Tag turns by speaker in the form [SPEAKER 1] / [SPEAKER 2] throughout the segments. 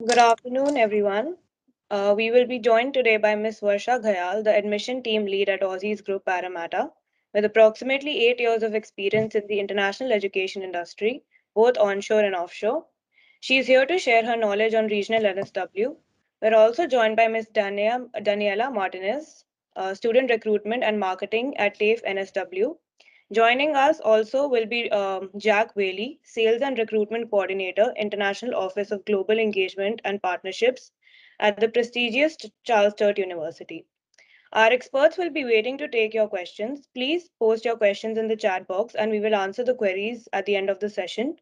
[SPEAKER 1] Good afternoon, everyone. We will be joined today by Ms. Varsha Ghayal, the admission team lead at Aussie's Group Parramatta, with approximately 8 years of experience in the international education industry, both onshore and offshore. She is here to share her knowledge on regional NSW. We're also joined by Ms. Daniela Martinez, student recruitment and marketing at TAFE NSW. Joining us also will be Jack Whaley, Sales and Recruitment Coordinator, International Office of Global Engagement and Partnerships at the prestigious Charles Sturt University. Our experts will be waiting to take your questions. Please post your questions in the chat box and we will answer the queries at the end of the session.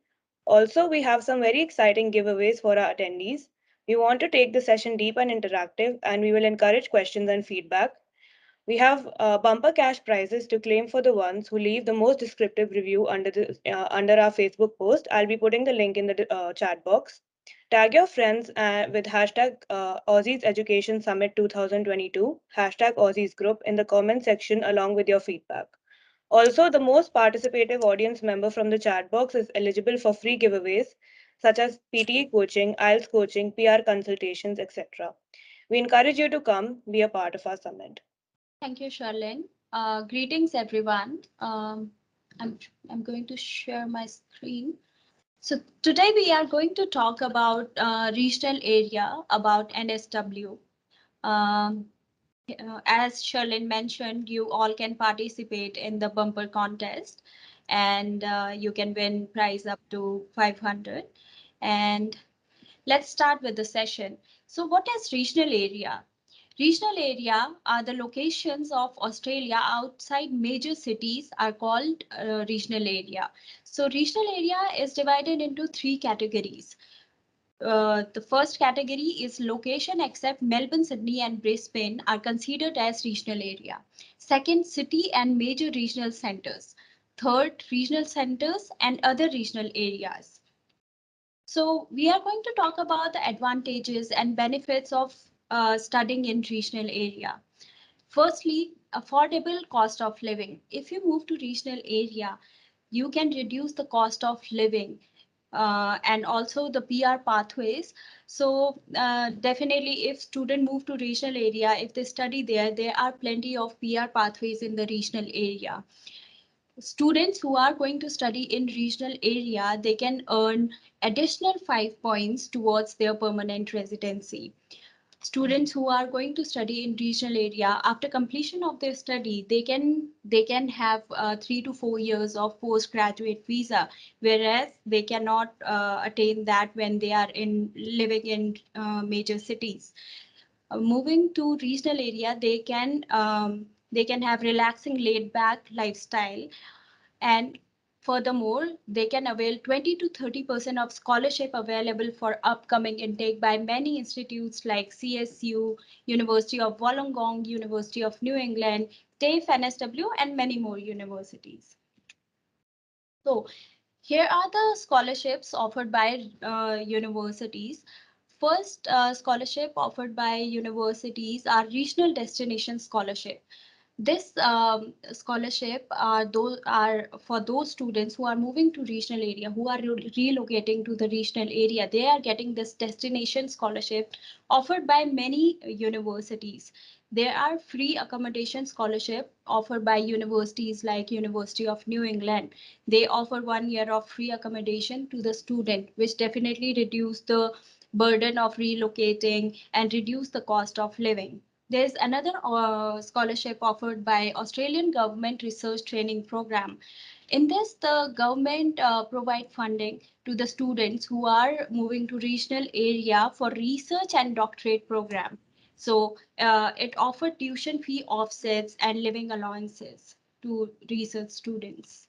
[SPEAKER 1] Also, we have some very exciting giveaways for our attendees. We want to take the session deep and interactive, and we will encourage questions and feedback. We have bumper cash prizes to claim for the ones who leave the most descriptive review under our Facebook post. I'll be putting the link in the chat box. Tag your friends with hashtag Aussies Education Summit 2022, hashtag Aussies Group in the comment section along with your feedback. Also, the most participative audience member from the chat box is eligible for free giveaways such as PTE coaching, IELTS coaching, PR consultations, etc. We encourage you to come be a part of our summit.
[SPEAKER 2] Thank you, Charlene. Greetings, everyone. I'm, I'm going to share my screen. So today we are going to talk about regional area, about NSW. Um, as Charlene mentioned, you all can participate in the bumper contest and you can win prize up to 500. And let's start with the session. So what is regional area? Regional area are the locations of Australia outside major cities are called regional area. So regional area is divided into three categories. The first category is location except Melbourne, Sydney and Brisbane are considered as regional area. Second, city and major regional centers. Third, regional centers and other regional areas. So we are going to talk about the advantages and benefits of studying in regional area. Firstly, affordable cost of living. If you move to regional area, you can reduce the cost of living and also the PR pathways. So definitely if student move to regional area, if they study there are plenty of PR pathways in the regional area. Students who are going to study in regional area, they can earn additional 5 points towards their permanent residency. Students who are going to study in regional area, after completion of their study, they can have 3 to 4 years of postgraduate visa, whereas they cannot attain that when they are in living in major cities. Moving to regional area, they can have relaxing laid back lifestyle, and furthermore, they can avail 20 to 30% of scholarship available for upcoming intake by many institutes like CSU, University of Wollongong, University of New England, TAFE, NSW, and many more universities. So here are the scholarships offered by universities. First scholarship offered by universities are regional destination scholarship. This scholarship are for those students who are moving to regional area, who are relocating to the regional area. They are getting this destination scholarship offered by many universities. There are free accommodation scholarship offered by universities like University of New England. They offer 1 year of free accommodation to the student, which definitely reduce the burden of relocating and reduce the cost of living. There's another scholarship offered by Australian Government Research Training Program. In this, the government provide funding to the students who are moving to regional area for research and doctorate program. So it offered tuition fee offsets and living allowances to research students.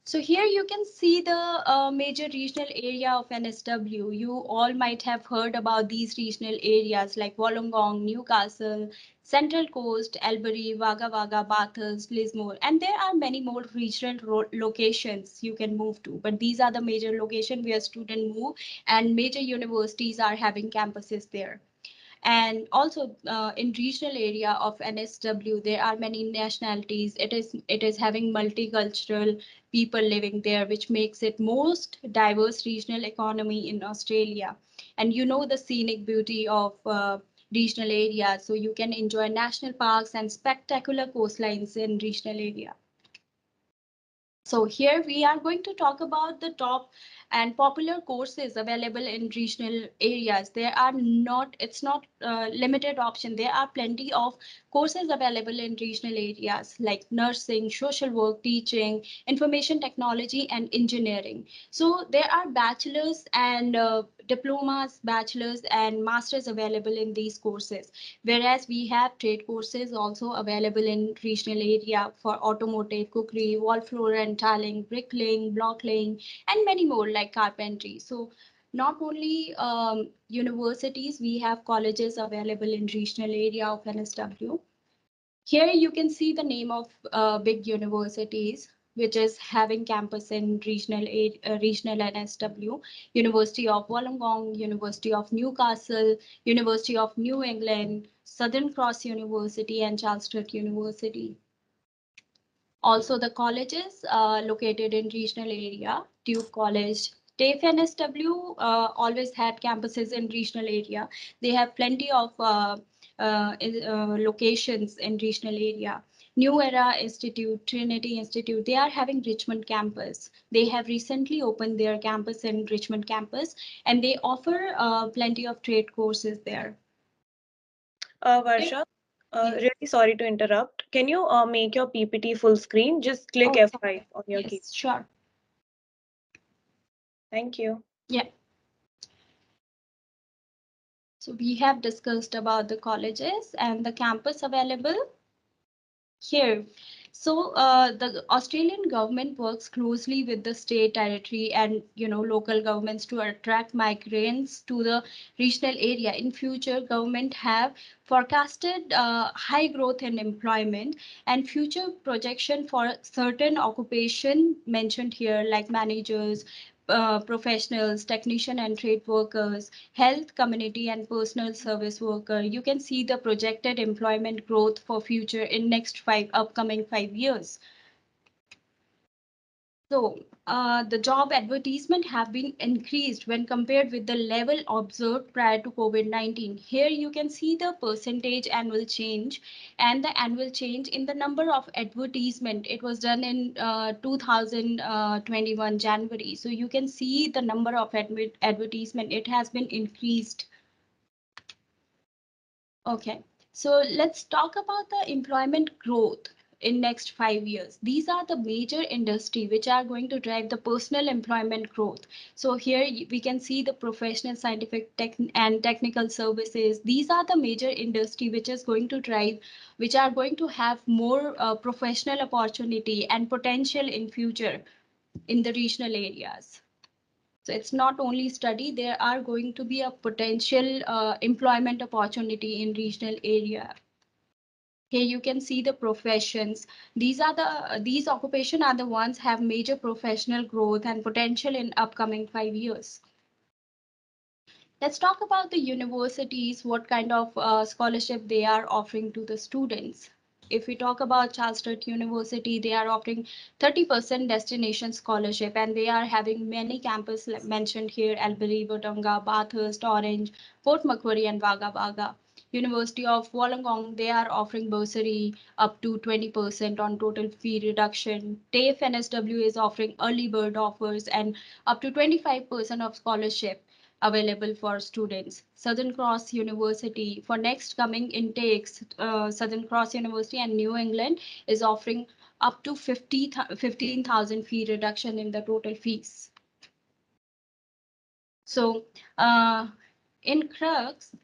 [SPEAKER 2] So here you can see the major regional area of NSW. You all might have heard about these regional areas like Wollongong, Newcastle, Central Coast, Albury, Wagga Wagga, Bathurst, Lismore, and there are many more regional locations you can move to. But these are the major locations where students move, and major universities are having campuses there. And also in regional area of NSW, there are many nationalities. It is having multicultural people living there, which makes it most diverse regional economy in Australia. And you know the scenic beauty of regional areas, so you can enjoy national parks and spectacular coastlines in regional area. So here we are going to talk about the top and popular courses available in regional areas. There are not, it's not limited option. There are plenty of courses available in regional areas like nursing, social work, teaching, information technology, and engineering. So there are bachelor's and diplomas, bachelor's and masters available in these courses. Whereas we have trade courses also available in regional area for automotive, cookery, wall floor and tiling, bricklaying, block laying, and many more like carpentry. So not only universities, we have colleges available in regional area of NSW. Here you can see the name of big universities which is having campus in regional NSW: University of Wollongong, University of Newcastle, University of New England, Southern Cross University, and Charles Sturt University. Also, the colleges located in regional area: Duke College. TAFE NSW always had campuses in regional area. They have plenty of locations in regional area. New Era Institute, Trinity Institute, they are having Richmond campus. They have recently opened their campus in Richmond campus, and they offer plenty of trade courses there.
[SPEAKER 1] Varsha,
[SPEAKER 2] Yes.
[SPEAKER 1] really sorry to interrupt. Can you make your PPT full screen? Just click
[SPEAKER 2] Oh,
[SPEAKER 1] F5
[SPEAKER 2] sorry.
[SPEAKER 1] on your key.
[SPEAKER 2] Yes, sure.
[SPEAKER 1] Thank you.
[SPEAKER 2] Yeah. So we have discussed about the colleges and the campus available here. So the Australian government works closely with the state, territory, and local governments to attract migrants to the regional area. In future, government have forecasted high growth in employment, and future projection for certain occupation mentioned here like managers, professionals, technician and trade workers, health, community, and personal service worker. You can see the projected employment growth for future in next upcoming 5 years. So the job advertisement have been increased when compared with the level observed prior to COVID-19. Here you can see the percentage annual change and the annual change in the number of advertisement. It was done in 2021 January. So you can see the number of advertisement. It has been increased. Okay, so let's talk about the employment growth in next 5 years. These are the major industry which are going to drive the personal employment growth. So here we can see the professional, scientific, and technical services. These are the major industry which is going to drive, which are going to have more professional opportunity and potential in future in the regional areas. So it's not only study, there are going to be a potential employment opportunity in regional area. Here you can see the professions. These occupation are the ones have major professional growth and potential in upcoming 5 years. Let's talk about the universities, what kind of scholarship they are offering to the students. If we talk about Charles Sturt University, they are offering 30% destination scholarship, and they are having many campuses mentioned here: Albury, Wodonga, Bathurst, Orange, Port Macquarie, and Wagga Wagga. University of Wollongong, they are offering bursary up to 20% on total fee reduction. TAFE NSW is offering early bird offers and up to 25% of scholarship available for students. Southern Cross University, for next coming intakes, Southern Cross University and New England is offering up to 15,000 fee reduction in the total fees. So in Crux,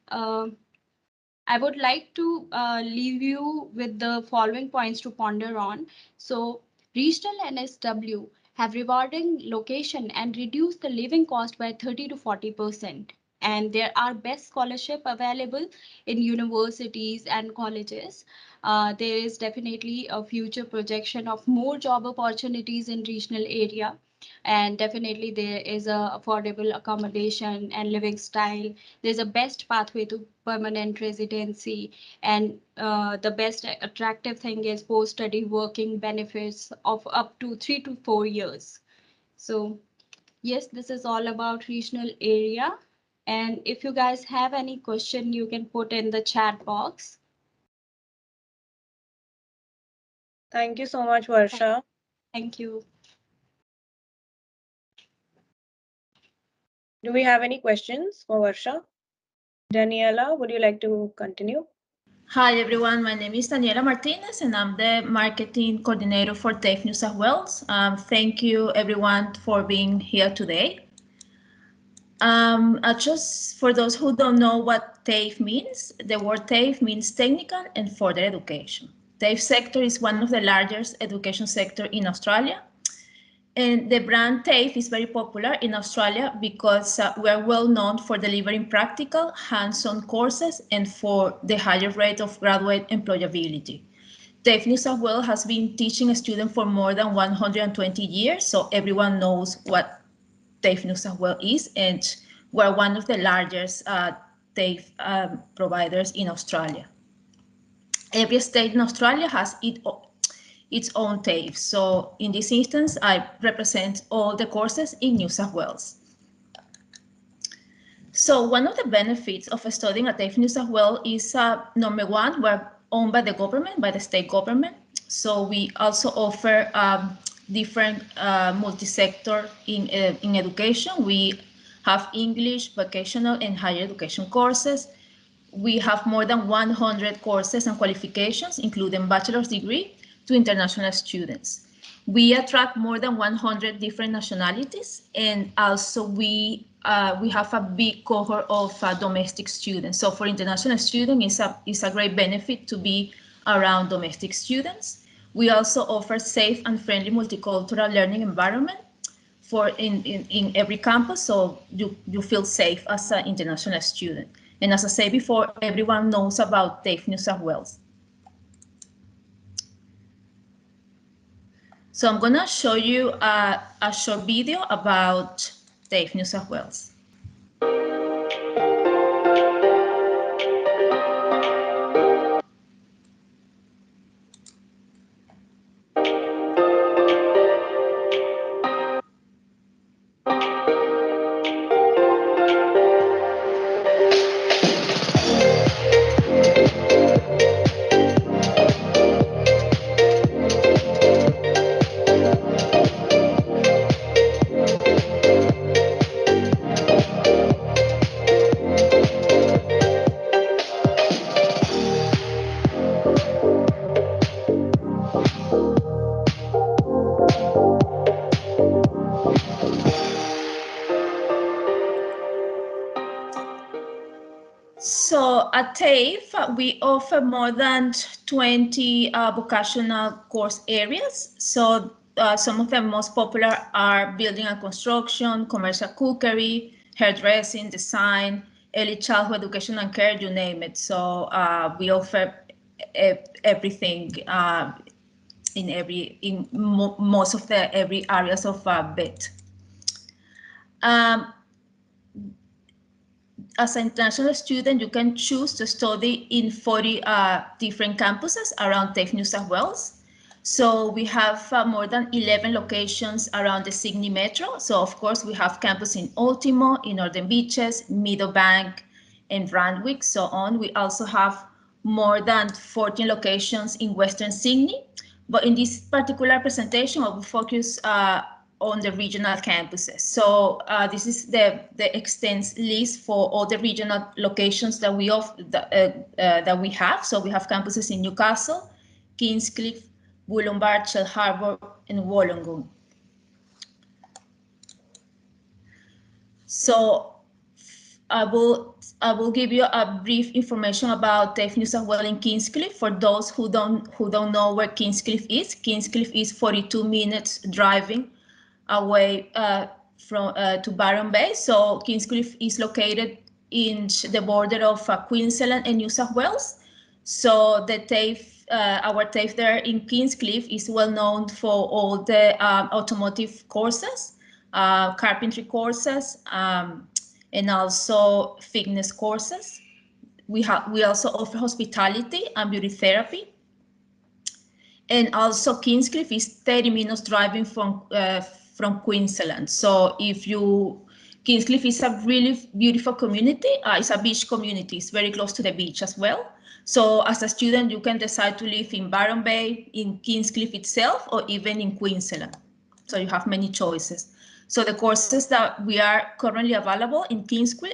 [SPEAKER 2] I would like to leave you with the following points to ponder on. So regional NSW have rewarding location and reduce the living cost by 30 to 40%. And there are best scholarship available in universities and colleges. There is definitely a future projection of more job opportunities in regional area. And definitely there is a affordable accommodation and living style. There's a best pathway to permanent residency, and the best attractive thing is post-study working benefits of up to 3 to 4 years. So yes, this is all about regional area. And if you guys have any question, you can put in the chat box.
[SPEAKER 1] Thank you so much, Varsha.
[SPEAKER 2] Thank you.
[SPEAKER 1] Do we have any questions for Varsha? Daniela, would you like to continue?
[SPEAKER 3] Hi everyone, my name is Daniela Martinez and I'm the marketing coordinator for TAFE New South Wales. Thank you everyone for being here today. Just for those who don't know what TAFE means, the word TAFE means technical and further education. TAFE sector is one of the largest education sector in Australia. And the brand TAFE is very popular in Australia because we are well known for delivering practical, hands-on courses and for the higher rate of graduate employability. TAFE New South Wales has been teaching students for more than 120 years, so everyone knows what TAFE New South Wales is, and we're one of the largest TAFE providers in Australia. Every state in Australia has its own TAFE. So in this instance, I represent all the courses in New South Wales. So one of the benefits of studying at TAFE New South Wales is number one, we're owned by the government, by the state government. So we also offer different multi-sector in education. We have English, vocational, and higher education courses. We have more than 100 courses and qualifications, including bachelor's degree, to international students. We attract more than 100 different nationalities, and also we have a big cohort of domestic students. So for international students, it's a great benefit to be around domestic students. We also offer safe and friendly multicultural learning environment for in every campus, so you feel safe as an international student. And as I said before, everyone knows about TAFE New South Wales. So I'm gonna show you a short video about TAFE New South Wales. So at TAFE, we offer more than 20 vocational course areas. So some of the most popular are building and construction, commercial cookery, hairdressing, design, early childhood education and care, you name it. So we offer everything in most of the every areas of BIT. As an international student, you can choose to study in 40 different campuses around TAFE New South Wales. So we have more than 11 locations around the Sydney Metro. So of course we have campus in Ultimo, in Northern Beaches, Meadowbank, and Randwick, so on. We also have more than 14 locations in Western Sydney. But in this particular presentation, I will focus on the regional campuses. So this is the extensive list for all the regional locations that we have. So we have campuses in Newcastle, Kingscliff, Wollongbar, Shellharbour, and Wollongong. So I will give you a brief information about TAFE New South Wales in Kingscliff. For those who don't know where Kingscliff is, Kingscliff is 42 minutes driving away to Byron Bay. So Kingscliff is located in the border of Queensland and New South Wales. So the TAFE, our TAFE there in Kingscliff is well known for all the automotive courses, carpentry courses, and also fitness courses. We also offer hospitality and beauty therapy. And also Kingscliff is 30 minutes driving from Queensland. So Kingscliff is a really beautiful community. It's a beach community. It's very close to the beach as well. So as a student, you can decide to live in Byron Bay, in Kingscliff itself, or even in Queensland. So you have many choices. So the courses that we are currently available in Kingscliff,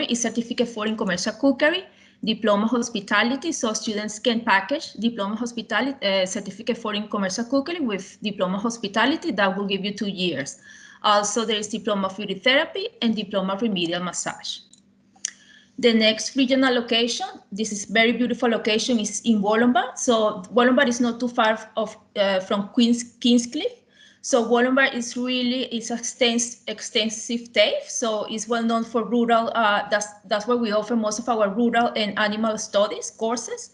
[SPEAKER 3] is Certificate 4 in Commercial Cookery, Diploma Hospitality, so students can package Diploma Hospitality, Certificate 4 in Commercial Cookery with Diploma Hospitality. That will give you 2 years. Also, there is Diploma of Beauty Therapy and Diploma of Remedial Massage. The next regional location, this is very beautiful location, is in Wollongbar. So Wollongbar is not too far from Kingscliff. So Wollongbar is extensive TAFE, so it's well known for rural. That's where we offer most of our rural and animal studies courses.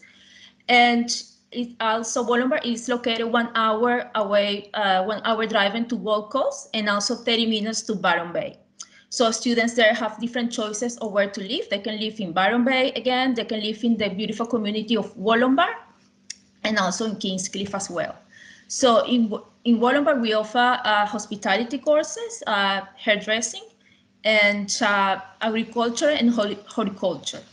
[SPEAKER 3] And Wollongbar is located 1 hour away, 1 hour driving to Gold Coast, and also 30 minutes to Byron Bay. So students there have different choices of where to live. They can live in Byron Bay again. They can live in the beautiful community of Wollongbar, and also in Kingscliff as well. So in Wollongbar, we offer hospitality courses, hairdressing, and agriculture and horticulture.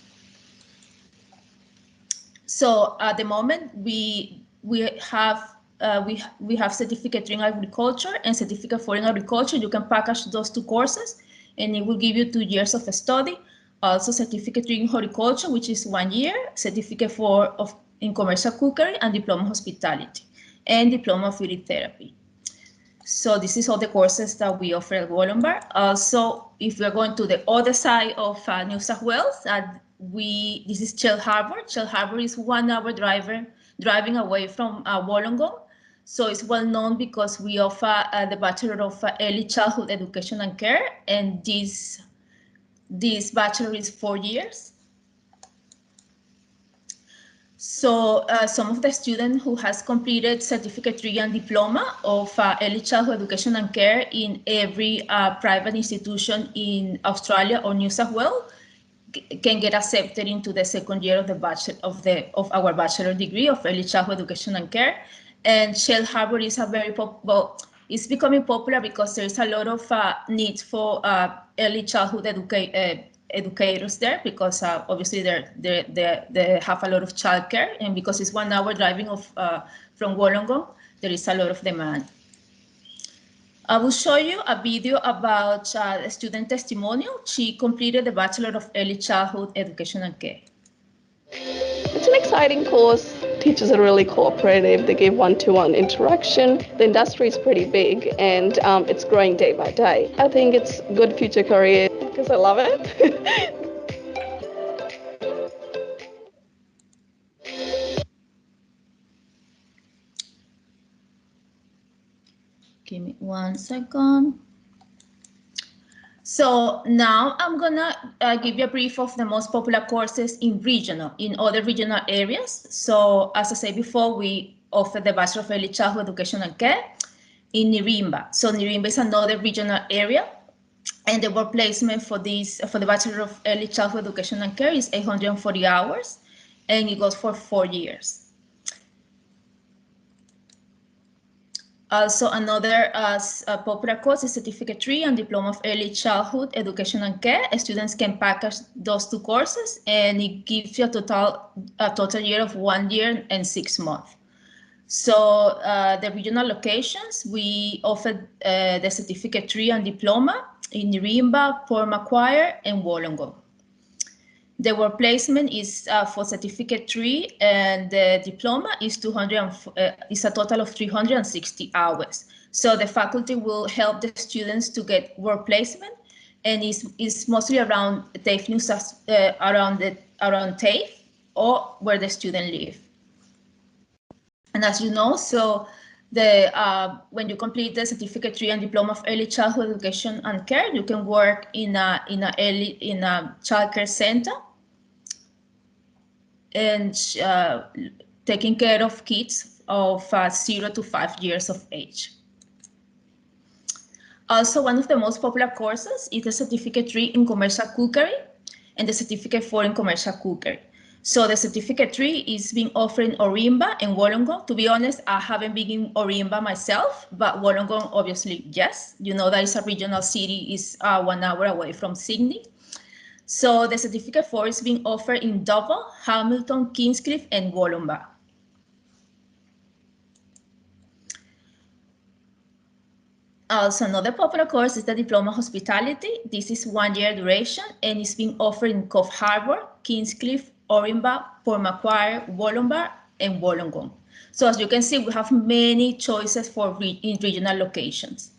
[SPEAKER 3] So at the moment, we have Certificate 3 in Agriculture and Certificate 4 in Agriculture. You can package those 2 courses, and it will give you 2 years of study. Also, Certificate 3 in Horticulture, which is 1 year, Certificate 4 in Commercial Cookery, and Diploma Hospitality, and Diploma of Beauty Therapy. So this is all the courses that we offer at Wollongbar. Also, if we're going to the other side of New South Wales, this is Shell Harbour. Shell Harbour is 1 hour driving away from Wollongong. So it's well known because we offer the Bachelor of Early Childhood Education and Care, and this bachelor is 4 years. So some of the students who has completed Certificate 3 and Diploma of Early Childhood Education and Care in every private institution in Australia or New South Wales can get accepted into the second year of the of our bachelor degree of Early Childhood Education and Care. And Shell Harbour is it's becoming popular because there's a lot of need for early childhood educators there, because obviously they have a lot of childcare, and because it's 1 hour driving from Wollongong, there is a lot of demand. I will show you a video about a student testimonial. She completed the Bachelor of Early Childhood Education and Care.
[SPEAKER 4] It's an exciting course. Teachers are really cooperative. They give one-to-one interaction. The industry is pretty big, and it's growing day by day. I think it's a good future career because I love it.
[SPEAKER 3] Give me 1 second. So now I'm gonna give you a brief of the most popular courses in other regional areas. So as I said before, we offer the Bachelor of Early Childhood Education and Care in Nirimba. So Nirimba is another regional area, and the work placement for the Bachelor of Early Childhood Education and Care is 840 hours, and it goes for 4 years. Also, another popular course is Certificate 3 and Diploma of Early Childhood Education and Care. Students can package those 2 courses, and it gives you a total year of 1 year and 6 months. So the regional locations, we offer the Certificate 3 and Diploma in Nirimba, Port Macquarie, and Wollongong. The work placement is for Certificate 3, and the Diploma is a total of 360 hours. So the faculty will help the students to get work placement, and is mostly around TAFE, around TAFE or where the student live. And as you know, so when you complete the Certificate 3 and Diploma of Early Childhood Education and Care, you can work in a childcare center. and taking care of kids of 0 to 5 years of age. Also, one of the most popular courses is the Certificate 3 in Commercial Cookery and the Certificate 4 in Commercial Cookery. So the Certificate 3 is being offered in Ourimbah and Wollongong. To be honest, I haven't been in Ourimbah myself, but Wollongong, obviously, yes. You know that it's a regional city, is 1 hour away from Sydney. So the Certificate 4 is being offered in Dubbo, Hamilton, Kingscliff, and Wollongong. Also, another popular course is the Diploma Hospitality. This is 1 year duration and is being offered in Coffs Harbour, Kingscliff, Ourimbah, Port Macquarie, Wollongong, and Wollongong. So as you can see, we have many choices for in regional locations.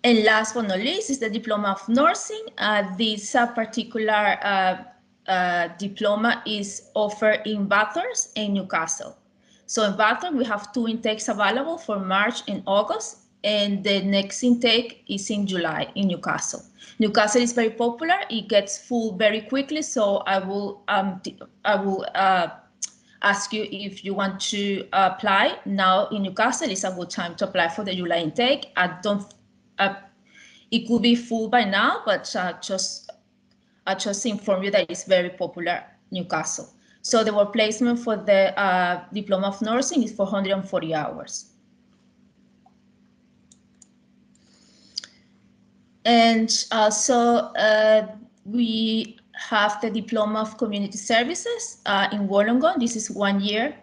[SPEAKER 3] And last but not least is the Diploma of Nursing. This particular diploma is offered in Bathurst and Newcastle. So in Bathurst, we have 2 intakes available for March and August, and the next intake is in July in Newcastle. Newcastle is very popular. It gets full very quickly, so I will ask you if you want to apply now in Newcastle. It's a good time to apply for the July intake. It could be full by now, but I just inform you that it's very popular, Newcastle. So the work placement for the Diploma of Nursing is 440 hours. And also we have the Diploma of Community Services in Wollongong. This is 1 year.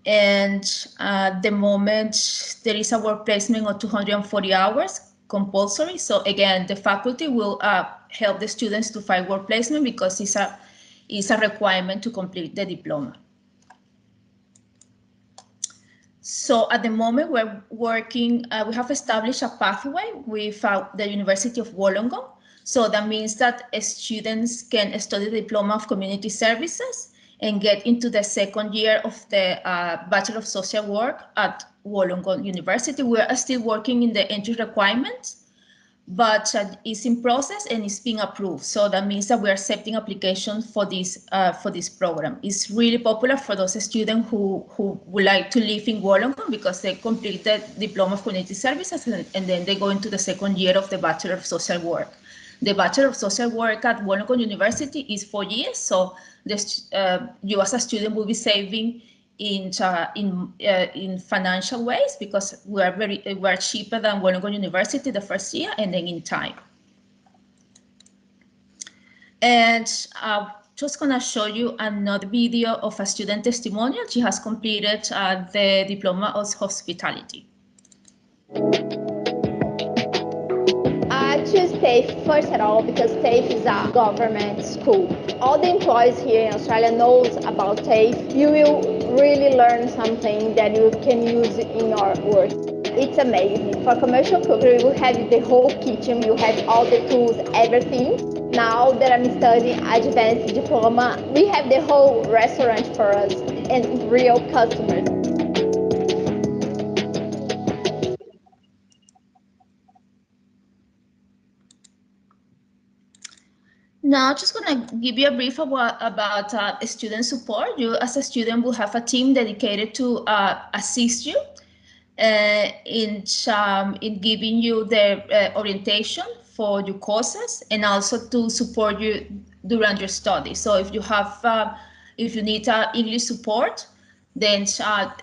[SPEAKER 3] And at the moment, there is a work placement of 240 hours compulsory. So again, the faculty will help the students to find work placement because it's a requirement to complete the diploma. So at the moment we're working, we have established a pathway with the University of Wollongong. So that means that students can study the Diploma of Community Services and get into the 2nd year of the Bachelor of Social Work at Wollongong University. We are still working in the entry requirements, but it's in process and it's being approved. So that means that we are accepting applications for this program. It's really popular for those students who would like to live in Wollongong because they complete the Diploma of Community Services and then they go into the 2nd year of the Bachelor of Social Work. The Bachelor of Social Work at Wollongong University is 4 years, so you as a student will be saving in financial ways because we are cheaper than Wollongong University the first year and then in time. And just gonna show you another video of a student testimonial. She has completed the Diploma of Hospitality.
[SPEAKER 5] I choose TAFE first of all because TAFE is a government school. All the employees here in Australia knows about TAFE. You will really learn something that you can use in your work. It's amazing. For commercial cookery, you have the whole kitchen, you have all the tools, everything. Now that I'm studying advanced diploma, we have the whole restaurant for us and real customers.
[SPEAKER 3] Now, just going to give you a brief about student support. You, as a student, will have a team dedicated to assist you in giving you the orientation for your courses and also to support you during your study. So if you have, if you need English support, then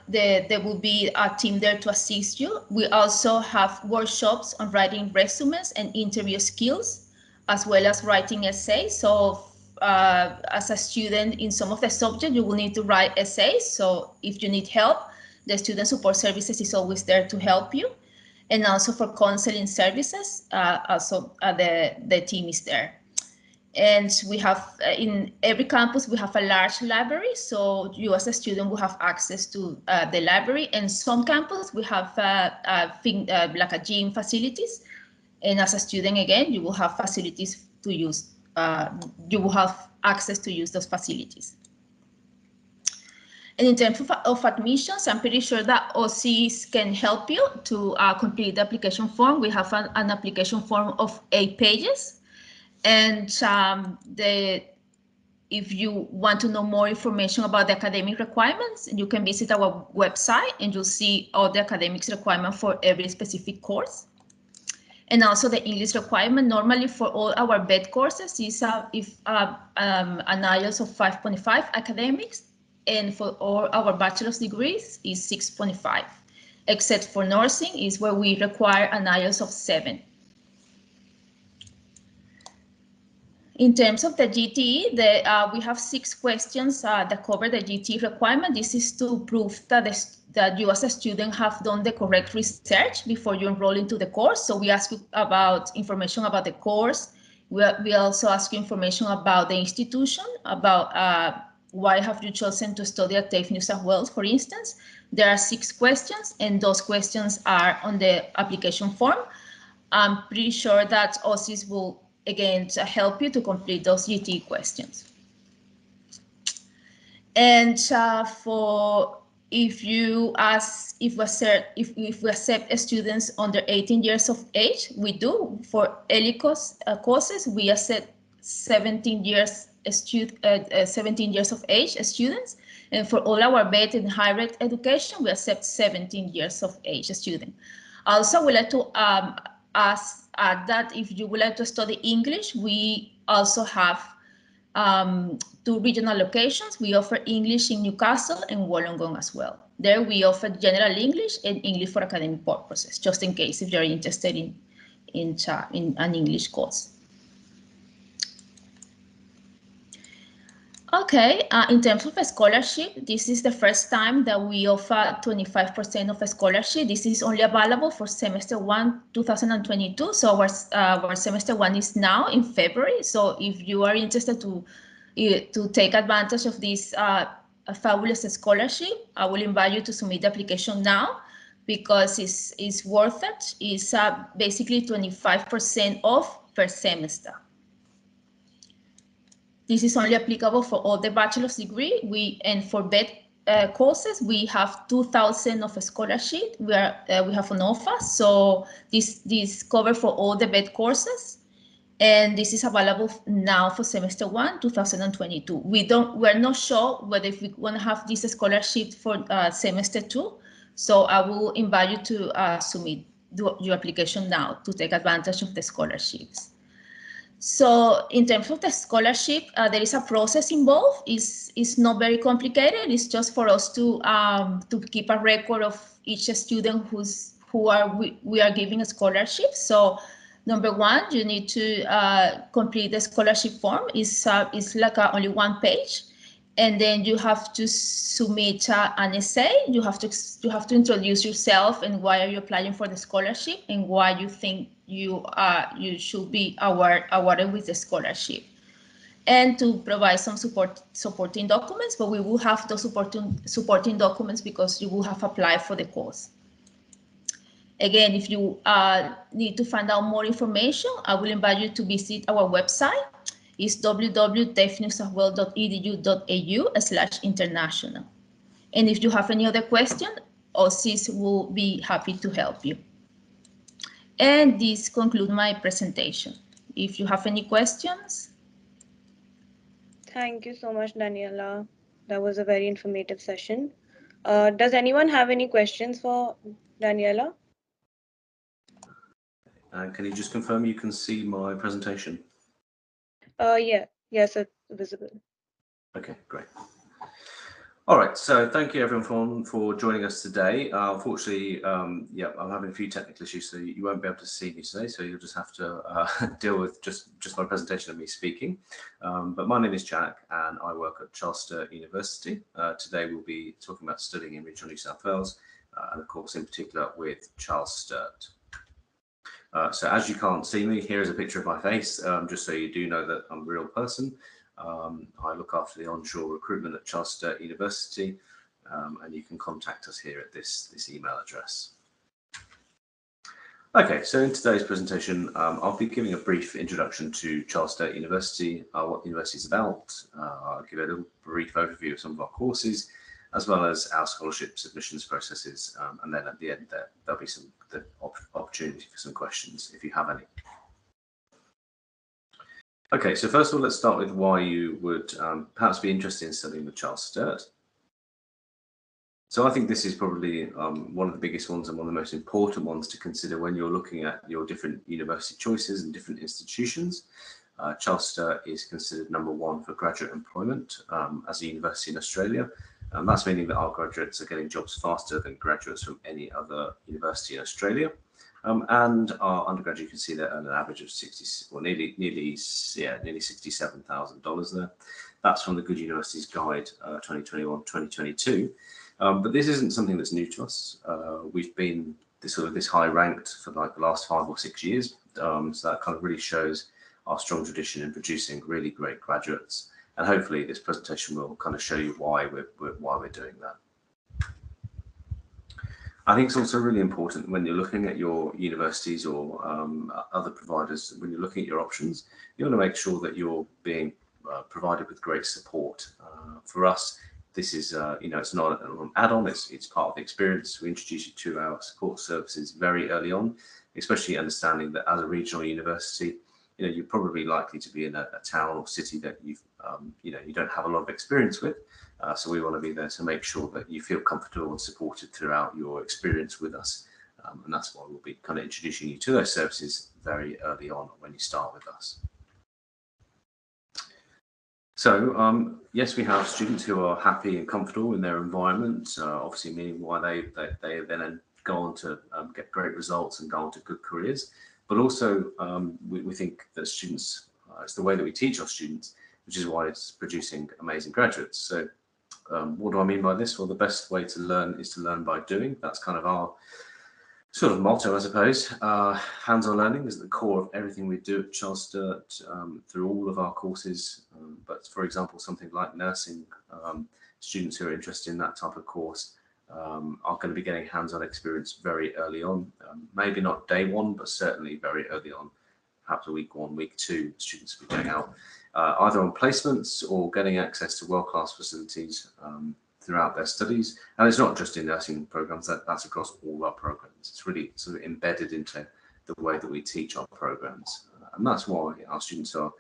[SPEAKER 3] there will be a team there to assist you. We also have workshops on writing resumes and interview skills, as well as writing essays. So as a student in some of the subjects, you will need to write essays. So if you need help, the Student Support Services is always there to help you. And also for counseling services, the team is there. And we have, in every campus, we have a large library. So you as a student will have access to the library. And some campus, we have like a gym facilities. And as a student, again, you will have facilities to use, you will have access to use those facilities. And in terms of admissions, I'm pretty sure that OCs can help you to complete the application form. We have an application form of 8 pages. And if you want to know more information about the academic requirements, you can visit our website and you'll see all the academics requirement for every specific course. And also the English requirement normally for all our BEd courses is an IELTS of 5.5 academics, and for all our bachelor's degrees is 6.5, except for nursing is where we require an IELTS of 7. In terms of the GTE, we have 6 questions that cover the GTE requirement. This is to prove that you as a student have done the correct research before you enroll into the course. So we ask you about information about the course. We also ask you information about the institution, about why have you chosen to study at TAFE New South Wales, for instance. There are 6 questions, and those questions are on the application form. I'm pretty sure that OSIS will again to help you to complete those GTE questions. And if we accept students under 18 years of age, we do. For ELI courses, we accept 17 years of age students, and for all our BEd and higher education, we accept 17 years of age student. Also, we like to add that if you would like to study English, we also have 2 regional locations. We offer English in Newcastle and Wollongong as well. There we offer general English and English for academic purposes, just in case if you're interested in an English course. Okay, in terms of a scholarship, this is the first time that we offer 25% of a scholarship. This is only available for semester 1, 2022. So our semester 1 is now in February. So if you are interested to take advantage of this fabulous scholarship, I will invite you to submit the application now, because it's worth it. It's basically 25% off per semester. This is only applicable for all the bachelor's degree. And for BEd courses, we have 2,000 of a scholarship. We have an offer. So this cover for all the BEd courses, and this is available now for semester 1, 2022. We're not sure whether if we want to have this scholarship for semester 2. So I will invite you to submit your application now to take advantage of the scholarships. So in terms of the scholarship, there is a process involved. It's not very complicated. It's just for us to keep a record of each student we are giving a scholarship. So number 1, you need to complete the scholarship form. It's like only 1 page, and then you have to submit an essay. You have to introduce yourself and why are you applying for the scholarship and why you think you should be awarded with the scholarship, and to provide some supporting documents. But we will have those supporting documents because you will have applied for the course. Again, if you need to find out more information, I will invite you to visit our website. It's www.tafenewsouthwales.edu.au/international. And if you have any other question, OSIS will be happy to help you. And this concludes my presentation. If you have any questions.
[SPEAKER 1] Thank you so much, Daniela. That was a very informative session. Does anyone have any questions for Daniela?
[SPEAKER 6] Can you just confirm you can see my presentation?
[SPEAKER 1] Yeah, yes, it's visible.
[SPEAKER 6] Okay, great. All right, so thank you everyone for joining us today. Unfortunately, yeah, I'm having a few technical issues, so you won't be able to see me today, so you'll just have to deal with just my presentation of me speaking. But my name is Jack, and I work at Charles Sturt University. Today we'll be talking about studying in regional New South Wales, and of course in particular with Charles Sturt. So as you can't see me, here is a picture of my face, just so you do know that I'm a real person. I look after the onshore recruitment at Charles Sturt University, and you can contact us here at this email address. Okay, so in today's presentation, I'll be giving a brief introduction to Charles Sturt University, what the university is about. I'll give a little brief overview of some of our courses, as well as our scholarship submissions processes, and then at the end there'll be the opportunity for some questions if you have any. Okay, so first of all, let's start with why you would perhaps be interested in studying with Charles Sturt. So I think this is probably one of the biggest ones and one of the most important ones to consider when you're looking at your different university choices and different institutions. Charles Sturt is considered #1 for graduate employment as a university in Australia. That's meaning that our graduates are getting jobs faster than graduates from any other university in Australia. And our undergraduate, you can see that at an average of nearly $67,000 there. That's from the Good Universities Guide 2021-2022. But this isn't something that's new to us. We've been this high ranked for like the last 5 or 6 years. So that kind of really shows our strong tradition in producing really great graduates. And hopefully this presentation will kind of show you why we're doing that. I think it's also really important when you're looking at your universities or other providers, when you're looking at your options, you want to make sure that you're being provided with great support. For us, this is, it's not an add-on, it's part of the experience. We introduce you to our support services very early on, especially understanding that as a regional university, you're probably likely to be in a town or city that you don't have a lot of experience with. So we want to be there to make sure that you feel comfortable and supported throughout your experience with us. And that's why we'll be kind of introducing you to those services very early on when you start with us. So yes, we have students who are happy and comfortable in their environment, obviously meaning why they then go on to get great results and go on to good careers. But also we think that students, it's the way that we teach our students, which is why it's producing amazing graduates. So what do I mean by this? Well, the best way to learn is to learn by doing. That's kind of our sort of motto, I suppose. Hands-on learning is at the core of everything we do at Charles Sturt through all of our courses. But for example, something like nursing, students who are interested in that type of course are going to be getting hands-on experience very early on. Maybe not day one, but certainly very early on. Perhaps a week 1, week 2, students will be going out either on placements or getting access to world-class facilities throughout their studies. And it's not just in nursing programs, that's across all our programs. It's really sort of embedded into the way that we teach our programs. And that's why our students are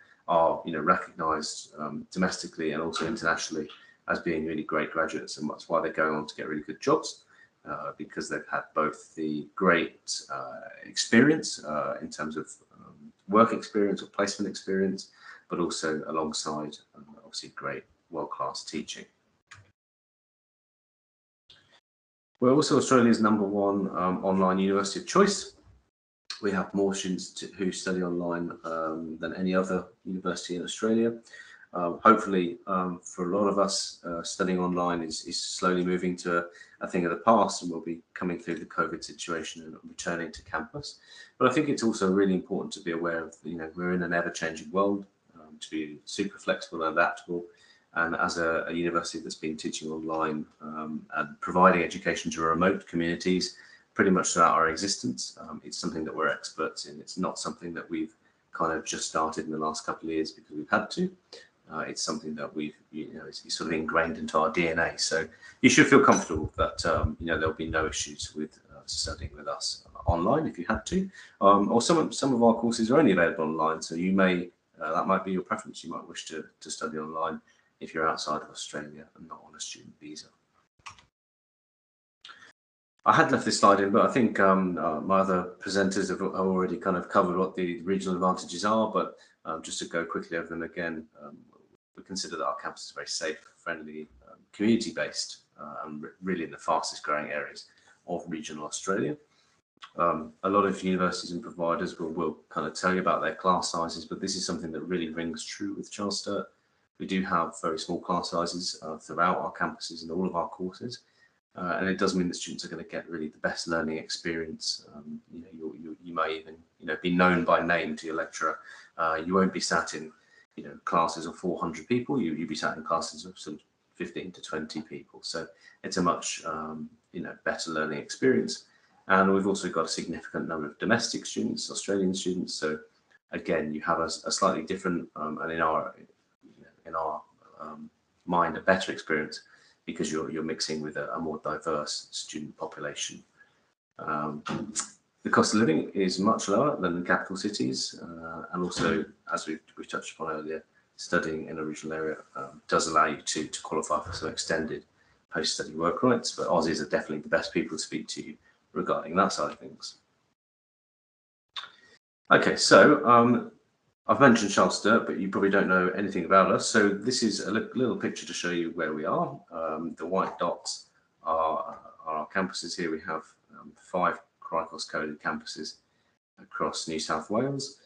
[SPEAKER 6] recognised domestically and also internationally as being really great graduates. And that's why they're going on to get really good jobs because they've had both the great experience in terms of work experience or placement experience, but also alongside obviously great world-class teaching. We're also Australia's #1 online university of choice. We have more students who study online than any other university in Australia. Hopefully, for a lot of us, studying online is slowly moving to a thing of the past, and we'll be coming through the COVID situation and returning to campus. But I think it's also really important to be aware of, we're in an ever-changing world, to be super flexible and adaptable. And as a university that's been teaching online and providing education to remote communities pretty much throughout our existence, it's something that we're experts in. It's not something that we've kind of just started in the last couple of years because we've had to. It's something that we've, it's sort of ingrained into our DNA. So you should feel comfortable that, there'll be no issues with studying with us online if you had to. Or some of our courses are only available online. So you may, that might be your preference. You might wish to study online if you're outside of Australia and not on a student visa. I had left this slide in, but I think my other presenters have already kind of covered what the regional advantages are, but just to go quickly over them again, we consider that our campus is very safe, friendly, community-based, and really in the fastest growing areas of regional Australia. A lot of universities and providers will kind of tell you about their class sizes, but this is something that really rings true with Charles Sturt. We do have very small class sizes throughout our campuses and all of our courses. And it does mean that students are going to get really the best learning experience. You may even be known by name to your lecturer. You won't be sat in classes of 400 people. You'll be sat in classes of sort of 15 to 20 people. So it's a much better learning experience. And we've also got a significant number of domestic students, Australian students. So again, you have a slightly different and in our mind a better experience, because you're mixing with a more diverse student population. The cost of living is much lower than in capital cities, and also, as we touched upon earlier, studying in a regional area does allow you to qualify for some extended post-study work rights, but Aussies are definitely the best people to speak to you regarding that side of things. Okay, so I've mentioned Charles Sturt, but you probably don't know anything about us. So this is a little picture to show you where we are. The white dots are our campuses here. We have 5 Cricos coded campuses across New South Wales.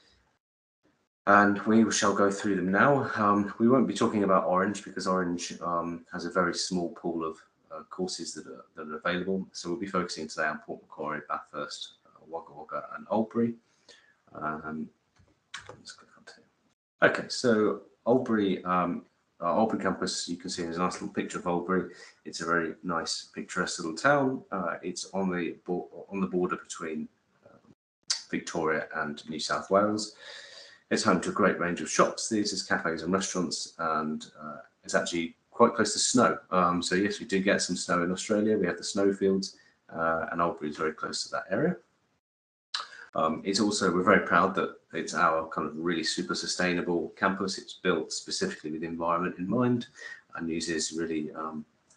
[SPEAKER 6] And we shall go through them now. We won't be talking about Orange because Orange has a very small pool of courses that are available. So we'll be focusing today on Port Macquarie, Bathurst, Wagga Wagga and Albury. Let's click on here. Okay, so Albury, our Albury campus, you can see there's a nice little picture of Albury. It's a very nice, picturesque little town. It's on the border between Victoria and New South Wales. It's home to a great range of shops, theatres, cafes and restaurants, and it's actually quite close to snow. So yes, we do get some snow in Australia. We have the snowfields, and Albury is very close to that area. It's also, we're very proud that it's our kind of really super sustainable campus. It's built specifically with the environment in mind and uses really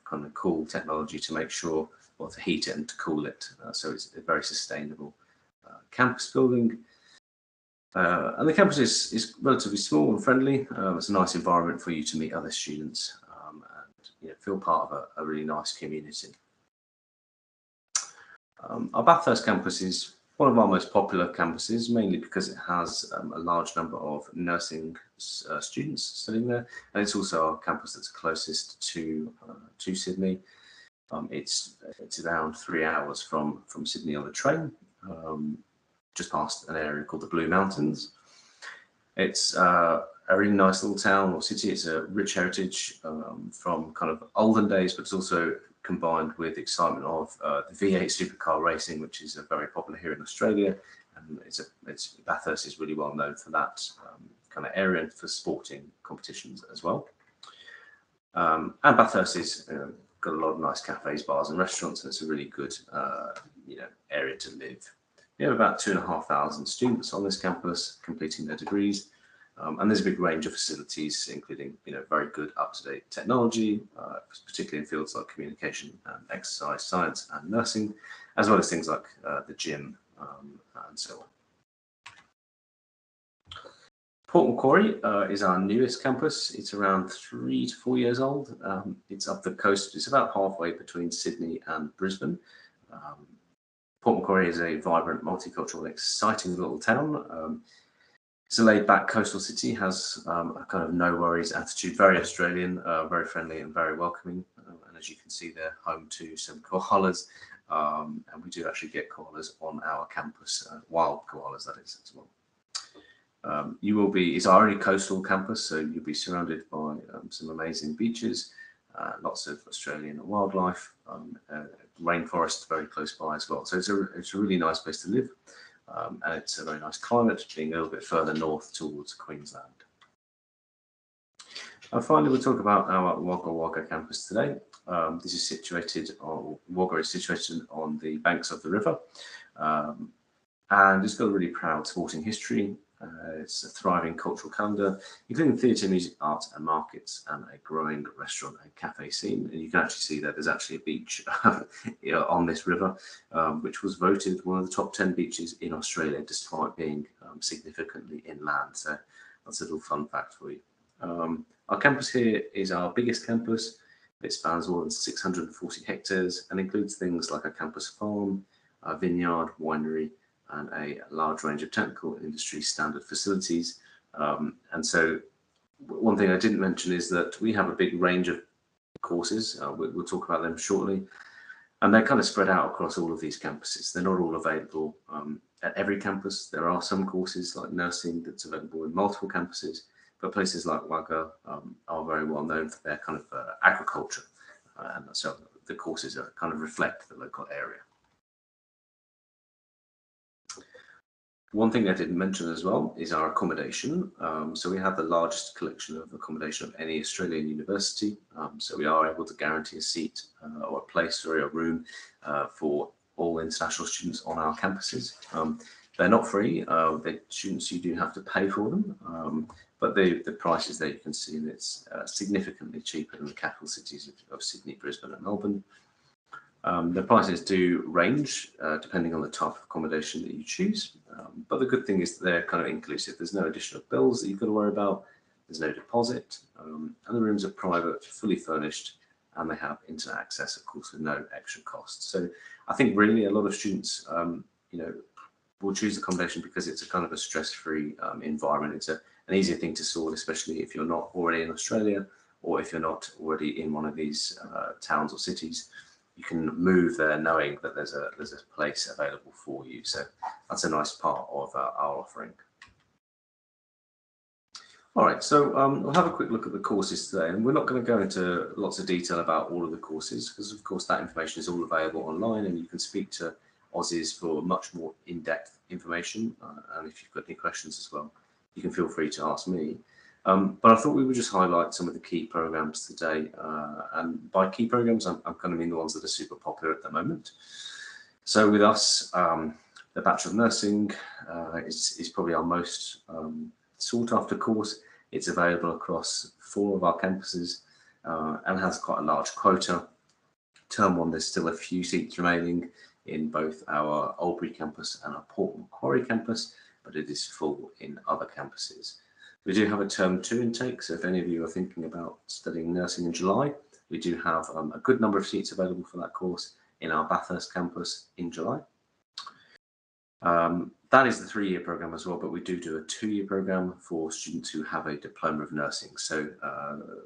[SPEAKER 6] kind of cool technology to make sure, well, to heat it and to cool it. So it's a very sustainable campus building. And the campus is relatively small and friendly. It's a nice environment for you to meet other students and feel part of a really nice community. Our Bathurst campus is one of our most popular campuses, mainly because it has a large number of nursing students studying there, and it's also our campus that's closest to Sydney. It's around 3 hours from Sydney on the train, just past an area called the Blue Mountains. It's a really nice little town or city. It's a rich heritage from kind of olden days, but it's also combined with excitement of the V8 supercar racing, which is very popular here in Australia, and Bathurst is really well known for that kind of area and for sporting competitions as well. And Bathurst is got a lot of nice cafes, bars, and restaurants, and it's a really good area to live. We have about 2,500 students on this campus completing their degrees. And there's a big range of facilities, including very good up-to-date technology, particularly in fields like communication and exercise science and nursing, as well as things like the gym and so on. Port Macquarie is our newest campus. It's around 3 to 4 years old. It's up the coast. It's about halfway between Sydney and Brisbane. Port Macquarie is a vibrant, multicultural, and exciting little town. It's a laid-back coastal city, has a kind of no-worries attitude, very Australian, very friendly and very welcoming. And as you can see, they're home to some koalas, and we do actually get koalas on our campus, wild koalas, that is, as well. It's our only coastal campus, so you'll be surrounded by some amazing beaches, lots of Australian wildlife, rainforest very close by as well. So it's a really nice place to live. And it's a very nice climate, being a little bit further north towards Queensland. And finally, we'll talk about our Wagga Wagga campus today. Wagga is situated on the banks of the river, and it's got a really proud sporting history. It's a thriving cultural calendar, including theatre, music, arts and markets, and a growing restaurant and cafe scene. And you can actually see that there's actually a beach on this river, which was voted one of the top 10 beaches in Australia, despite being significantly inland. So that's a little fun fact for you. Our campus here is our biggest campus. It spans more than 640 hectares and includes things like a campus farm, a vineyard, winery, and a large range of technical industry standard facilities. And so one thing I didn't mention is that we have a big range of courses. We'll talk about them shortly. And they're kind of spread out across all of these campuses. They're not all available at every campus. There are some courses like nursing that's available in multiple campuses, but places like Wagga are very well known for their kind of agriculture. And so the courses kind of reflect the local area. One thing I didn't mention as well is our accommodation. So we have the largest collection of accommodation of any Australian university. So we are able to guarantee a seat or a place or a room for all international students on our campuses. They're not free. They're students, you do have to pay for them, but the prices there you can see, and it's significantly cheaper than the capital cities of Sydney, Brisbane and Melbourne. The prices do range depending on the type of accommodation that you choose, but the good thing is that they're kind of inclusive. There's no additional bills that you've got to worry about. There's no deposit, and the rooms are private, fully furnished, and they have internet access, of course, with no extra cost. So I think really a lot of students, you know, will choose accommodation because it's a kind of a stress-free environment. It's an easier thing to sort, especially if you're not already in Australia or if you're not already in one of these towns or cities. You can move there knowing that there's a place available for you. So that's a nice part of our offering. All right, so we'll have a quick look at the courses today, and we're not going to go into lots of detail about all of the courses because, of course, that information is all available online, and you can speak to Aussies for much more in-depth information. And if you've got any questions as well, you can feel free to ask me. But I thought we would just highlight some of the key programs today. And by key programs, I'm kind of mean the ones that are super popular at the moment. So with us, the Bachelor of Nursing is probably our most sought after course. It's available across 4 of our campuses and has quite a large quota. Term 1, there's still a few seats remaining in both our Albury campus and our Port Macquarie campus, but it is full in other campuses. We do have a Term 2 intake, so if any of you are thinking about studying nursing in July, we do have a good number of seats available for that course in our Bathurst campus in July. That is the 3-year program as well, but we do a 2-year program for students who have a Diploma of Nursing. So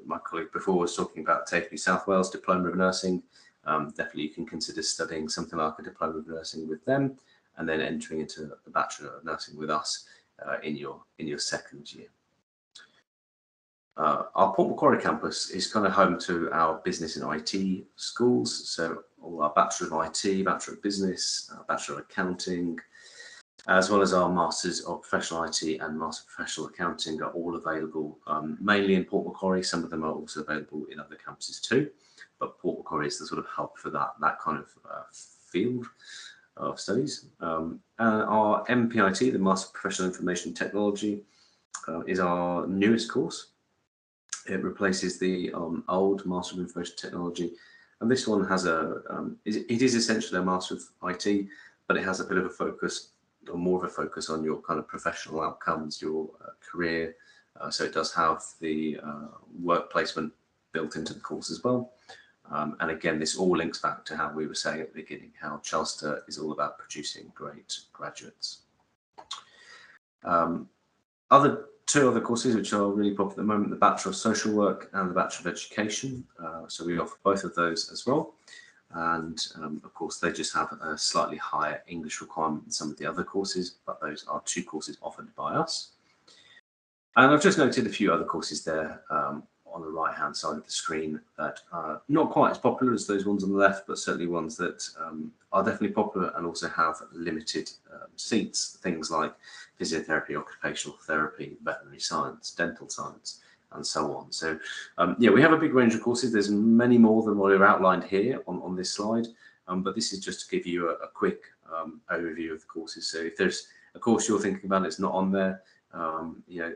[SPEAKER 6] my colleague before was talking about TAFE New South Wales Diploma of Nursing. Definitely you can consider studying something like a Diploma of Nursing with them and then entering into the Bachelor of Nursing with us in your 2nd year. Our Port Macquarie campus is kind of home to our business and IT schools. So all our Bachelor of IT, Bachelor of Business, Bachelor of Accounting, as well as our Masters of Professional IT and Master of Professional Accounting are all available mainly in Port Macquarie. Some of them are also available in other campuses too, but Port Macquarie is the sort of hub for that kind of field of studies. And our MPIT, the Master of Professional Information Technology, is our newest course. It replaces the old Master of Information Technology, and this one has it is essentially a Master of IT, but it has a bit of a focus, or more of a focus on your kind of professional outcomes, your career. So it does have the work placement built into the course as well. And again, this all links back to how we were saying at the beginning, how CHLSTR is all about producing great graduates. Two other courses which are really popular at the moment, the Bachelor of Social Work and the Bachelor of Education. So we offer both of those as well. And of course, they just have a slightly higher English requirement than some of the other courses, but those are 2 courses offered by us. And I've just noted a few other courses there on the right-hand side of the screen that are not quite as popular as those ones on the left, but certainly ones that are definitely popular and also have limited seats, things like physiotherapy, occupational therapy, veterinary science, dental science, and so on. So yeah, we have a big range of courses. There's many more than what are outlined here on this slide, but this is just to give you a quick overview of the courses. So if there's a course you're thinking about, it's not on there, you know,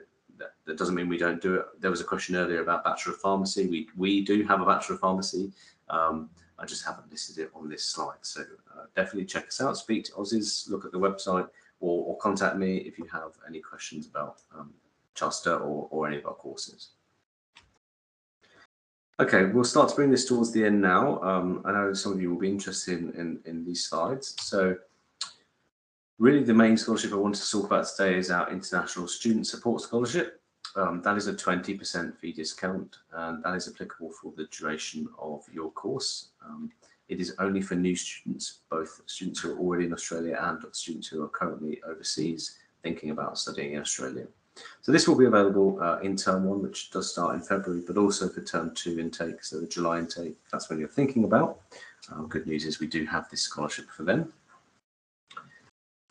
[SPEAKER 6] that doesn't mean we don't do it. There was a question earlier about Bachelor of Pharmacy. We do have a Bachelor of Pharmacy. I just haven't listed it on this slide. So definitely check us out, speak to Aussies, look at the website, or contact me if you have any questions about CHLSTR or any of our courses. Okay, we'll start to bring this towards the end now. I know some of you will be interested in these slides. So really the main scholarship I wanted to talk about today is our International Student Support Scholarship. That is a 20% fee discount, and that is applicable for the duration of your course. It is only for new students, both students who are already in Australia and students who are currently overseas thinking about studying in Australia. So this will be available in Term 1, which does start in February, but also for Term 2 intake, so the July intake, that's when you're thinking about. Good news is we do have this scholarship for them.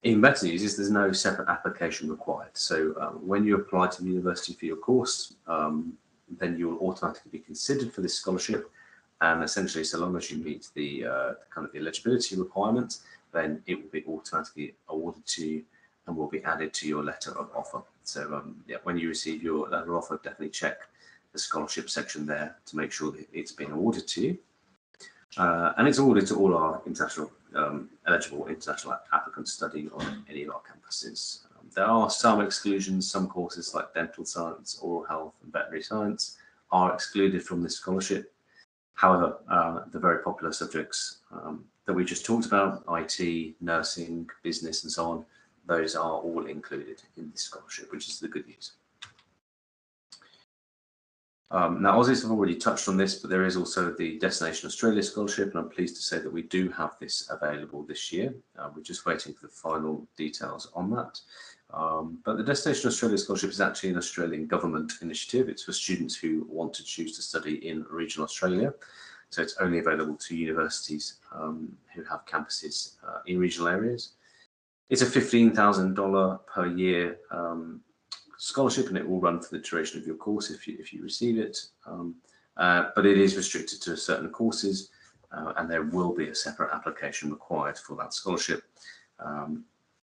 [SPEAKER 6] Even better news is there's no separate application required. So when you apply to the university for your course, then you'll automatically be considered for this scholarship, And essentially, so long as you meet the kind of the eligibility requirements, then it will be automatically awarded to you and will be added to your letter of offer. So yeah, when you receive your letter of offer, definitely check the scholarship section there to make sure that it's been awarded to you. And it's awarded to all our international eligible international applicants studying on any of our campuses. There are some exclusions. Some courses like dental science, oral health, and veterinary science are excluded from this scholarship. However, the very popular subjects that we just talked about, IT, nursing, business, and so on, those are all included in this scholarship, which is the good news. Now, Aussies have already touched on this, but there is also the Destination Australia Scholarship, and I'm pleased to say that we do have this available this year. We're just waiting for the final details on that. But the Destination Australia Scholarship is actually an Australian government initiative. It's for students who want to choose to study in regional Australia. So it's only available to universities who have campuses in regional areas. It's a $15,000 per year scholarship, and it will run for the duration of your course if you receive it. But it is restricted to certain courses, and there will be a separate application required for that scholarship.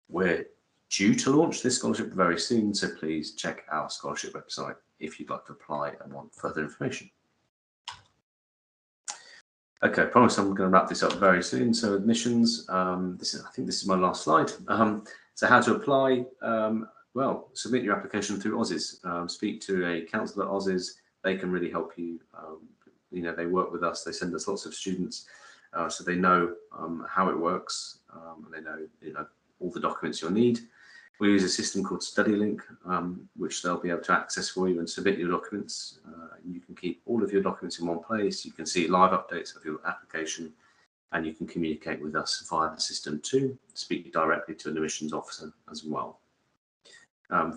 [SPEAKER 6] We're due to launch this scholarship very soon, so please check our scholarship website if you'd like to apply and want further information. Okay, I promise I'm going to wrap this up very soon. So admissions, I think this is my last slide. So how to apply? Well, submit your application through Aussies. Speak to a counsellor at Aussies. They can really help you. You know, they work with us. They send us lots of students, so they know how it works. And they know, all the documents you'll need. We use a system called StudyLink, which they'll be able to access for you and submit your documents. You can keep all of your documents in one place. You can see live updates of your application, and you can communicate with us via the system too. Speak directly to an admissions officer as well.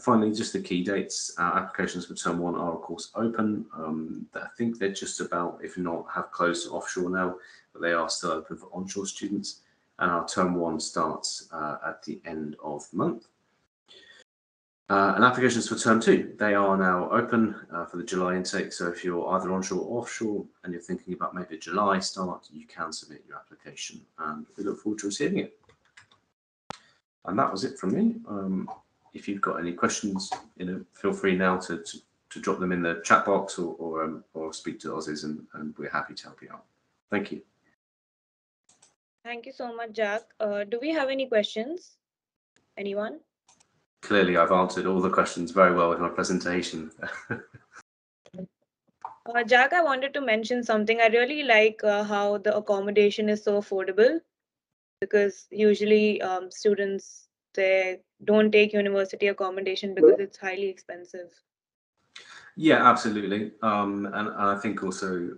[SPEAKER 6] Finally, just the key dates. Our applications for Term 1 are, of course, open. I think they're just about, if not, have closed to offshore now, but they are still open for onshore students. And our Term 1 starts at the end of the month. And applications for Term 2, they are now open for the July intake. So if you're either onshore or offshore and you're thinking about maybe a July start, you can submit your application, and we look forward to receiving it. And that was it from me. If you've got any questions, feel free now to drop them in the chat box or speak to Aussies, and we're happy to help you out. Thank you.
[SPEAKER 1] Thank you so much, Jack. Do we have any questions? Anyone?
[SPEAKER 6] Clearly, I've answered all the questions very well with my presentation.
[SPEAKER 1] Jack, I wanted to mention something. I really like how the accommodation is so affordable, because usually students, they don't take university accommodation because it's highly expensive. Yeah,
[SPEAKER 6] absolutely. And I think also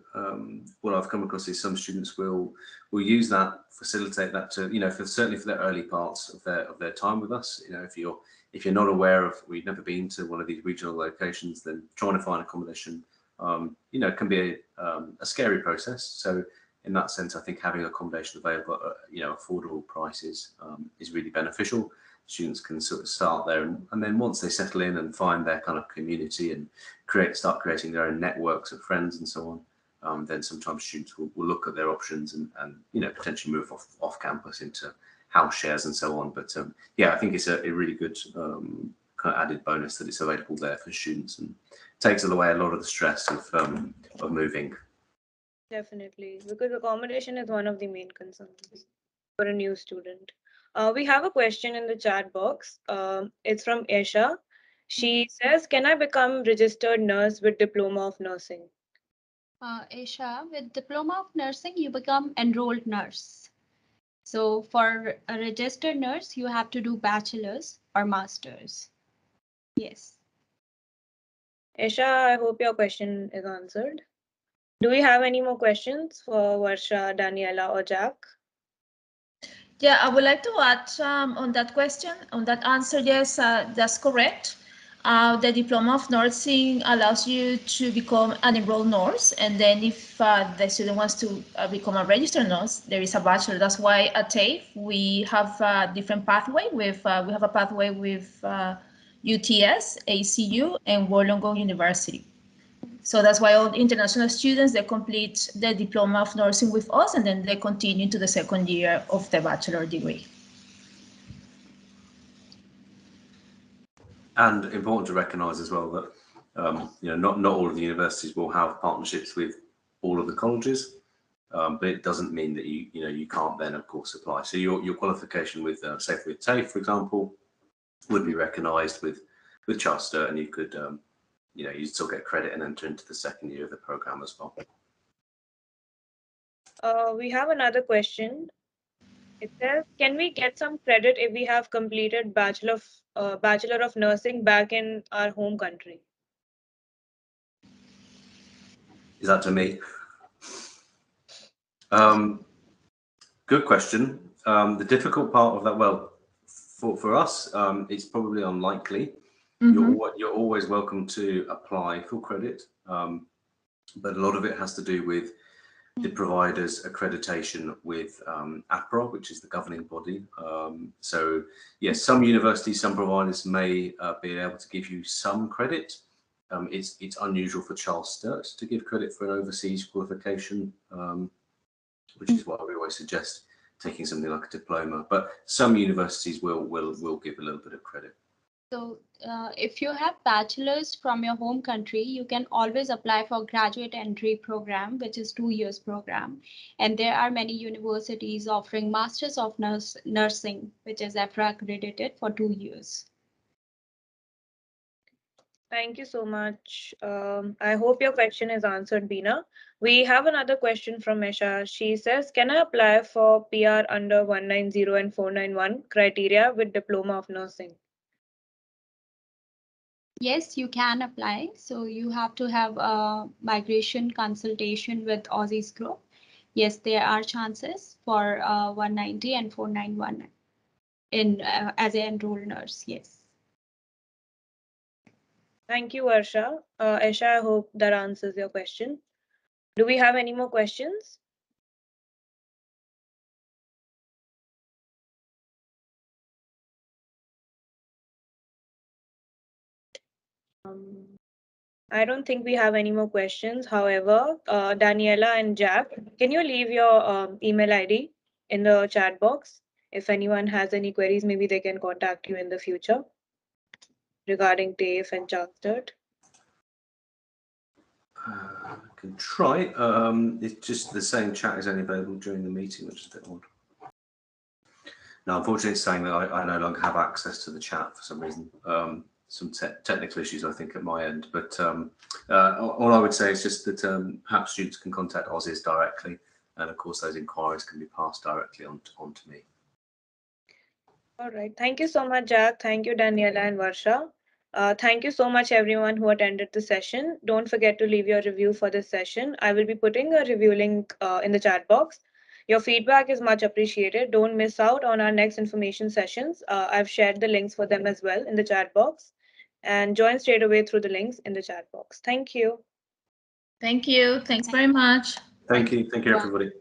[SPEAKER 6] what I've come across is some students will use that, facilitate that to, certainly for the early parts of their time with us. If you're not aware of, or you've never been to one of these regional locations, then trying to find accommodation, can be a scary process. So in that sense, I think having accommodation available at, affordable prices is really beneficial. Students can sort of start there, and then once they settle in and find their kind of community and start creating their own networks of friends and so on, then sometimes students will look at their options and potentially move off campus into house shares and so on. But yeah, I think it's a really good kind of added bonus that it's available there for students, and takes away a lot of the stress of moving.
[SPEAKER 1] Definitely, because accommodation is one of the main concerns for a new student. We have a question in the chat box. It's from Esha. She says, can I become registered nurse with diploma of nursing?
[SPEAKER 2] Esha, with diploma of nursing, you become enrolled nurse. So for a registered nurse, you have to do bachelor's or master's. Yes.
[SPEAKER 1] Esha, I hope your question is answered. Do we have any more questions for Varsha, Daniela, or Jack?
[SPEAKER 3] Yeah, I would like to add on that question, on that answer. Yes, that's correct. The diploma of nursing allows you to become an enrolled nurse, and then if the student wants to become a registered nurse, there is a bachelor. That's why at TAFE we have a different pathway. We have a pathway with UTS, ACU, and Wollongong University. So that's why all the international students, they complete the diploma of nursing with us, and then they continue to the second year of the bachelor degree.
[SPEAKER 6] And important to recognise as well that not all of the universities will have partnerships with all of the colleges, but it doesn't mean that you can't then of course apply. So your qualification with say with TAFE, for example, would be recognised with Charles Sturt, and you could you'd still get credit and enter into the second year of the programme as well.
[SPEAKER 1] We have another question. It says, can we get some credit if we have completed Bachelor of Nursing back in our home country?
[SPEAKER 6] Is that to me? Good question. The difficult part of that, well, for us, it's probably unlikely. You're always welcome to apply for credit, but a lot of it has to do with the provider's accreditation with APRA, which is the governing body. So yes, some universities, some providers may be able to give you some credit. It's unusual for Charles Sturt to give credit for an overseas qualification, which is why we always suggest taking something like a diploma. But some universities will give a little bit of credit.
[SPEAKER 2] So if you have bachelor's from your home country, you can always apply for graduate entry program, which is 2 years program. And there are many universities offering Masters of Nursing, which is APRA accredited for 2 years.
[SPEAKER 1] Thank you so much. I hope your question is answered, Beena. We have another question from Esha. She says, can I apply for PR under 190 and 491 criteria with Diploma of Nursing?
[SPEAKER 2] Yes, you can apply. So you have to have a migration consultation with Aussies Group. Yes, there are chances for 190 and 491 in as an enrolled nurse. Yes.
[SPEAKER 1] Thank you, Varsha. Esha, I hope that answers your question. Do we have any more questions? I don't think we have any more questions. However, Daniela and Jack, can you leave your email ID in the chat box? If anyone has any queries, maybe they can contact you in the future regarding TAFE and Charles Sturt.
[SPEAKER 6] I can try. It's just the same chat is only available during the meeting, which is a bit odd. Now, unfortunately, it's saying that I no longer have access to the chat for some reason. Some technical issues, I think, at my end. But all I would say is just that perhaps students can contact Aussies directly. And of course, those inquiries can be passed directly on to me.
[SPEAKER 1] All right. Thank you so much, Jack. Thank you, Daniela and Varsha. Thank you so much, everyone who attended the session. Don't forget to leave your review for this session. I will be putting a review link in the chat box. Your feedback is much appreciated. Don't miss out on our next information sessions. I've shared the links for them as well in the chat box. And join straight away through the links in the chat box. Thank you.
[SPEAKER 3] Thank you. Thanks very much.
[SPEAKER 6] Thank you. Thank you, everybody.